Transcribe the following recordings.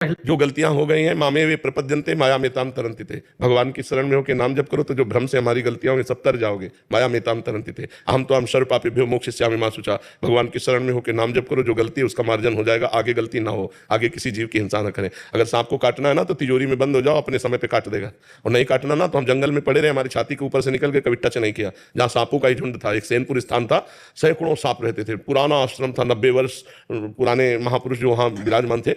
जो गलतियां हो गई हैं, मामे वे प्रपद्यन्ते माया मेताम तरन्ति थे। भगवान की शरण में होकर नाम जप करो तो जो भ्रम से हमारी गलतियां होंगी सब तर जाओगे। माया मेताम तरन्ति थे। हम तो हम सर्व पापेभ्यो मोक्षयिष्यामि मा शुचा। भगवान की शरण में होकर नाम जप करो, जो गलती है उसका मार्जन हो जाएगा, आगे गलती ना हो, आगे किसी जीव की हिंसा न करें। अगर सांप को काटना है ना तो तिजोरी में बंद हो जाओ, अपने समय पे काट देगा। और नहीं काटना ना तो हम जंगल में पड़े रहे, हमारी छाती के ऊपर से निकल के कभी टच नहीं किया। जहाँ सांपों का ही झुंड था, एक सैनपुर स्थान था, सैकड़ों सांप रहते थे, पुराना आश्रम था, 90 वर्ष पुराने महापुरुष जो वहाँ विराजमान थे।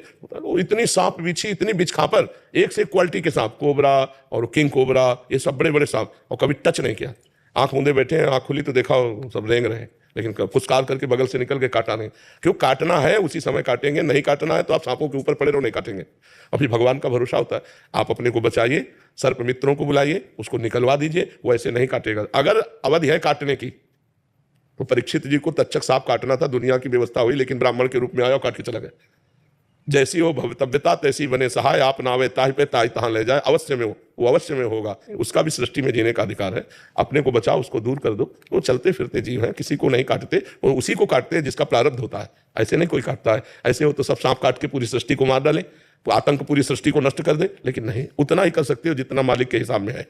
इतनी सांप बिछी, इतनी बिछ खापर, एक से एक क्वालिटी के सांप, कोबरा और किंग कोबरा, ये सब बड़े बड़े सांप, और कभी टच नहीं किया। आंख मूंदे बैठे हैं, आंख खुली तो देखा सब रेंग रहे हैं, लेकिन फुसकार करके बगल से निकल के काटा नहीं। क्यों? काटना है उसी समय काटेंगे, नहीं काटना है तो आप सांपों के ऊपर पड़े रहो, नहीं काटेंगे। और फिर भगवान का भरोसा होता है, आप अपने को बचाइए, सर्प मित्रों को बुलाइए, उसको निकलवा दीजिए, वो ऐसे नहीं काटेगा। अगर अवधि है काटने की तो परीक्षित जी को तक्षक सांप काटना था, दुनिया की व्यवस्था हुई, लेकिन ब्राह्मण के रूप में आया और काट के चला गया। जैसी हो भवितव्यता तैसी बने सहाय, आप नावे ताहि पे ताहि तहां ले जाए। अवश्य में वो अवश्य में होगा, उसका भी सृष्टि में जीने का अधिकार है। अपने को बचाओ, उसको दूर कर दो। वो चलते फिरते जीव हैं, किसी को नहीं काटते, वो उसी को काटते हैं जिसका प्रारब्ध होता है। ऐसे नहीं कोई काटता है, ऐसे हो तो सब सांप काट के पूरी सृष्टि को मार डाले, तो आतंक पूरी सृष्टि को नष्ट कर दे। लेकिन नहीं, उतना ही कर सकते हो जितना मालिक के हिसाब में है।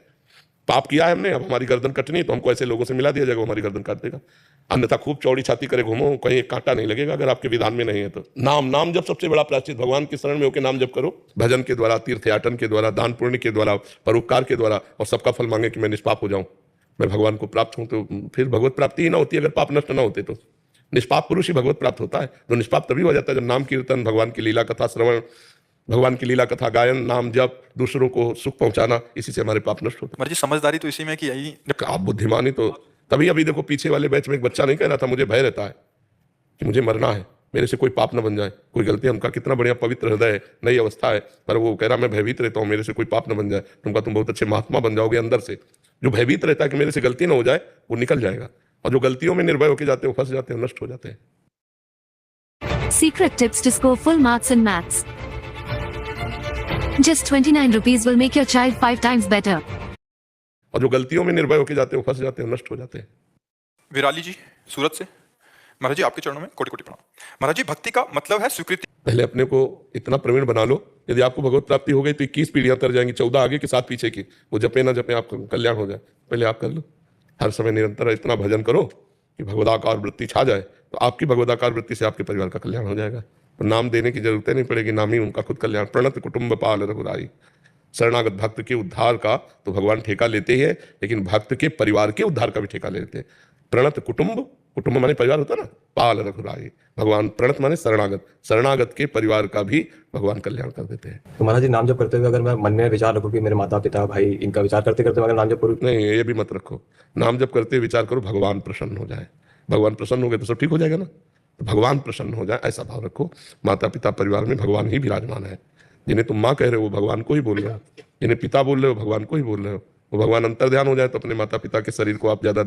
पाप किया है हमने, अब हमारी गर्दन कटनी है तो हमको ऐसे लोगों से मिला दिया जाएगा, हमारी गर्दन काट देगा। अन्यथा खूब चौड़ी छाती करे घूमो, कहीं एक कांटा नहीं लगेगा अगर आपके विधान में नहीं है तो। नाम जब सबसे बड़ा प्रायश्चित, भगवान की शरण में होकर नाम जप करो, भजन के द्वारा, तीर्थयाटन के द्वारा, दान पुण्य के द्वारा, परोपकार के द्वारा, और सबका फल मांगे कि मैं निष्पाप हो जाऊं, मैं भगवान को प्राप्त हूं। तो फिर भगवत प्राप्ति ही ना होती अगर पाप नष्ट ना होते तो। निष्पाप पुरुष ही भगवत प्राप्त होता है। जो निष्पाप तभी हो जाता है जब नाम कीर्तन, भगवान की लीला कथा श्रवण, भगवान की लीला कथा गायन, नाम जप, दूसरों को सुख पहुंचाना, इसी से हमारे पाप नष्ट होते हैं। जी समझदारी तो इसी में कि यही आप बुद्धिमानी तो तभी, अभी देखो पीछे वाले बैच में एक बच्चा नहीं कह रहा था मुझे भय रहता है कि मुझे मरना है, मेरे से कोई पाप न बन जाए, कोई गलती। हमका कितना बढ़िया पवित्र हृदय है, नई अवस्था है, पर वो कह रहा मैं भयभीत रहता हूँ, मेरे से कोई पाप न बन जाए। तुमका तुम बहुत अच्छे महात्मा बन जाओगे अंदर से। जो भयभीत रहता है कि मेरे से गलती ना हो जाए, वो निकल जाएगा, और जो गलतियों में निर्भय होकर जाते हैं फंस जाते हैं, नष्ट हो जाते हैं। Secret tips to score full marks in maths. Just 29 rupees will make your child 5 times better. और जो गलतियों में निर्भय होकर जाते हैं फंस जाते हैं, नष्ट हो जाते हैं। विराली जी सूरत से, महाराज जी आपके चरणों में कोटि कोटि प्रणाम। महाराज जी भक्ति का मतलब है स्वीकृति। पहले अपने को इतना प्रवीण बना लो, यदि आपको भगवत प्राप्ति हो गई तो 21 पीढ़ियां तर जाएंगी, 14 आगे के 7 पीछे की। वो जपे ना जपे आपका कल्याण हो जाए, पहले आप कर लो। हर समय निरंतर इतना भजन करो कि भगवदाकार वृत्ति छा जाए, तो आपकी भगवदाकार वृत्ति से आपके परिवार का कल्याण हो जाएगा। तो नाम देने की जरूरत नहीं पड़ेगी, नाम ही उनका खुद कल्याण। प्रणत कुटुंब पाल रघुराई। शरणागत भक्त के उद्धार का तो भगवान ठेका लेते ही है, लेकिन भक्त के परिवार के उद्धार का भी ठेका लेते हैं। प्रणत कुटुंब, कुटुंब माने परिवार होता ना, पाल रघुराई। भगवान प्रणत माने शरणागत, शरणागत के परिवार का भी भगवान कल्याण कर देते हैं। तो महाराज जी नाम जप करते हुए अगर मैं मन में विचार रखूं कि मेरे माता पिता भाई, इनका विचार करते करते अगर नाम जप करूं, नहीं ये भी मत रखो। नाम जप करते विचार करो भगवान प्रसन्न हो जाए। भगवान प्रसन्न हो गए तो सब ठीक हो जाएगा ना। तो भगवान प्रसन्न हो जाए ऐसा भाव रखो। माता पिता परिवार में भगवान ही विराजमान है। जिन्हें तुम माँ कह रहे हो वो भगवान को ही बोल रहे हो, जिन्हें पिता बोल रहे हो भगवान को ही बोल रहे हो। वो भगवान अंतर्ध्यान हो जाए तो अपने माता पिता के शरीर को आप ज्यादा